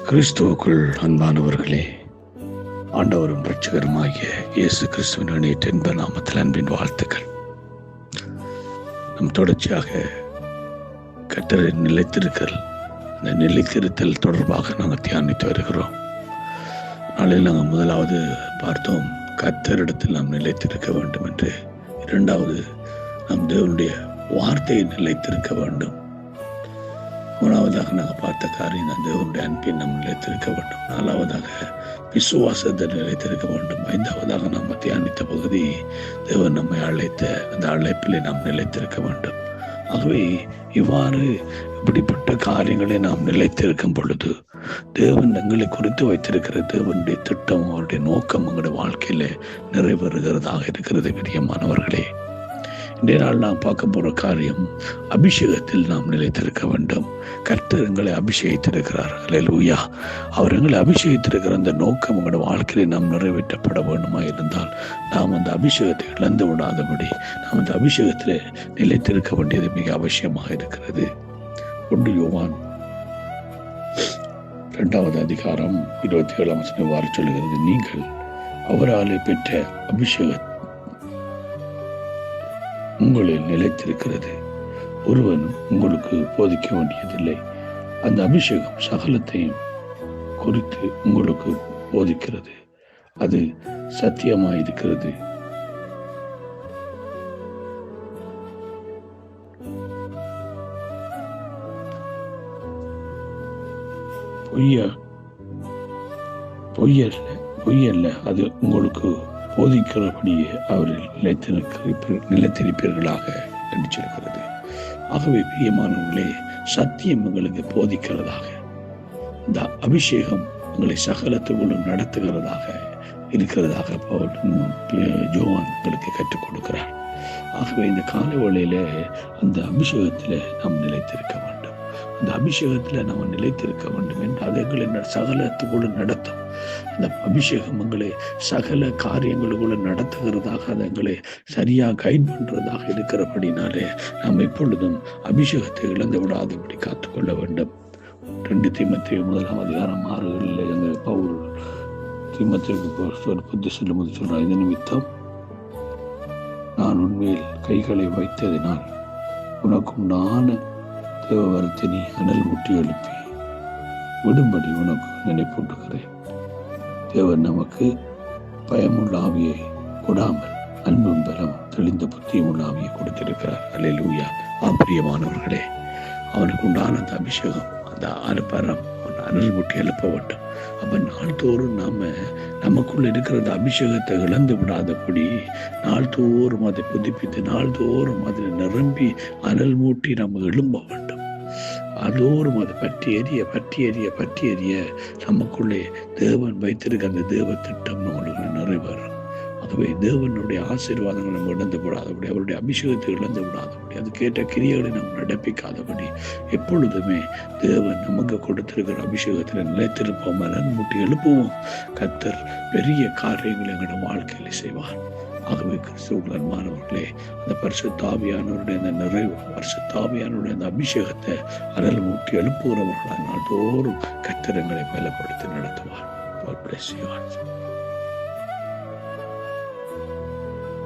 கிறிஸ்துவுக்குள் அன்பானவர்களே, ஆண்டவரும் இரட்சகருமாகிய இயேசு கிறிஸ்துவின் இணையற்ற இன்ப நாமத்தில் அன்பின் வாழ்த்துக்கள். நம் தொடர்ச்சியாக கர்த்தரின் நிலைத்திருத்தல், அந்த நிலைத்திருத்தல் தொடர்பாக நாங்கள் தியானித்து வருகிறோம். நாளில் நாங்கள் முதலாவது பார்த்தோம், கர்த்தரிடத்தில் நாம் நிலைத்திருக்க வேண்டும் என்று. இரண்டாவது, நம் தேவனுடைய வார்த்தையை நிலைத்திருக்க வேண்டும். மூணாவதாக நாங்கள் பார்த்த காரியம், அந்த தேவனுடைய அன்பின் நாம் நிலைத்திருக்க வேண்டும். நாலாவதாக விசுவாசத்தை நிலைத்திருக்க வேண்டும். ஐந்தாவதாக நாம் தியானித்த பகுதி, தேவன் நம்மை அழைத்த அந்த அழைப்பிலே நாம் நிலைத்திருக்க வேண்டும். ஆகவே இவ்வாறு இப்படிப்பட்ட காரியங்களை நாம் நிலைத்திருக்கும் பொழுது, தேவன் எங்களை குறித்து வைத்திருக்கிற தேவனுடைய திட்டம், அவருடைய நோக்கம் எங்களுடைய வாழ்க்கையில நிறைவேறுகிறதாக இருக்கிறது. பிரியமானவர்களே, இன்றைய நாள் நாம் பார்க்க போற காரியம், அபிஷேகத்தில் நாம் நிலைத்திருக்க வேண்டும். கர்த்தர் எங்களை அபிஷேகித்திருக்கிறார். அல்லேலூயா. அவர் எங்களை அபிஷேகித்திருக்கிற அந்த நோக்கம் எங்களுடைய வாழ்க்கையில நாம் நிறைவேற்றப்பட வேண்டுமா இருந்தால், நாம் அந்த அபிஷேகத்தை இழந்து விடாதபடி நாம் அந்த அபிஷேகத்தில் நிலைத்திருக்க வேண்டியது மிக அவசியமாக இருக்கிறது. 1 யோவான் 2வது அதிகாரம் 27ஆம் வசனம் இவ்வாறு சொல்கிறது, நீங்கள் அவராலே பெற்ற அபிஷேகம் உங்களில் நிலைத்திருக்கிறது, ஒருவன் உங்களுக்கு போதிக்க வேண்டியதில்லை. அந்த அபிஷேகம் சகலத்தையும் குறித்து உங்களுக்கு போதிக்கிறது, அது சத்தியமாயிருக்கிறது. பொய்யல்ல, அது உங்களுக்கு போதிக்கிறபடியே அவரில் நிலைத்திருப்பீர்களாக நினைச்சிருக்கிறது. ஆகவே பிரியமானவர்களே, சத்தியம் எங்களுக்கு போதிக்கிறதாக, இந்த அபிஷேகம் உங்களை சகலத்துக்குள்ளும் நடத்துகிறதாக இருக்கிறதாக யோவான் எங்களுக்கு கற்றுக் கொடுக்கிறார். ஆகவே இந்த கால வேளையில அந்த அபிஷேகத்தில் நாம் நிலைத்திருக்க வேண்டும். அந்த அபிஷேகத்தில் நாம் நிலைத்திருக்க வேண்டும் என்று அது எங்களை சகலத்துக்குள்ள நடத்தும். அந்த அபிஷேகம் எங்களை சகல காரியங்களுக்குள்ள நடத்துகிறதாக, அது எங்களை சரியாக கைட் பண்றதாக இருக்கிறபடினாலே நாம் எப்பொழுதும் அபிஷேகத்தை இழந்து விடாதபடி காத்துக்கொள்ள வேண்டும். 2 தீமோத்தேயு 1ஆம் அதிகாரம் 6 எங்கள் பவுல் தீமோத்தேயுக்கு புத்தி சொல்லும்போது சொல்றார், இது நிமித்தம் நான் உண்மையில் கைகளை வைத்ததினால் உனக்கும் நான் தேவவரத்தை நீ அனல் முட்டி எழுப்பி விடும்படி உனக்கு நினைப்பூட்டுகிறேன். தேவன் நமக்கு பயமுள்ள ஆவியை கொடாமல் அன்பும் பலமும் தெளிந்த புத்தியும் உள்ள ஆவியை கொடுத்திருக்கிறார். அல்லேலூயா. பிரியமானவர்களே, அவனுக்கு உண்டான அந்த அபிஷேகம், அந்த ஆரப்பரம் அனல் முட்டி எழுப்ப வேண்டும். அப்ப நாள்தோறும் நமக்குள்ள இருக்கிற அந்த அபிஷேகத்தை இழந்து விடாதபடி நாள்தோறும் அதை புதுப்பித்து நாள்தோறும் அதில் நிரம்பி அனல் மூட்டி நம்ம எழும்ப வேண்டும். அதோறும் அது பற்றி எரிய நமக்குள்ளே தேவன் வைத்திருக்க அந்த தேவ திட்டம் நம்மளுக்கு நிறைவேறும். ஆகவே தேவனுடைய ஆசீர்வாதங்கள் நம்ம இழந்து விடாதபடி, அவருடைய அபிஷேகத்தை இழந்து விடாதபடி, அதுக்கேற்ற கிரியைகளை நாம் நடப்பிக்காதபடி, எப்பொழுதுமே தேவன் நமக்கு கொடுத்திருக்கிற அபிஷேகத்தில் நிலைத்திருப்போம், முட்டி எழுப்புவோம். கர்த்தர் பெரிய காரியங்களை எங்களோட வாழ்க்கையில செய்வார். ஆகவே கிறிஸ்துவுக்குள் அன்பானவர்களே, அந்த பரிசுத்த ஆவியானவருடைய அந்த நிறைவு, பரிசுத்த ஆவியானவருடைய அந்த அபிஷேகத்தை அனல் மூட்டி எழுப்புகிறவர்களால் நாள்தோறும் கர்த்தர் எங்களை பலப்படுத்தி நடத்துவார். God bless you all.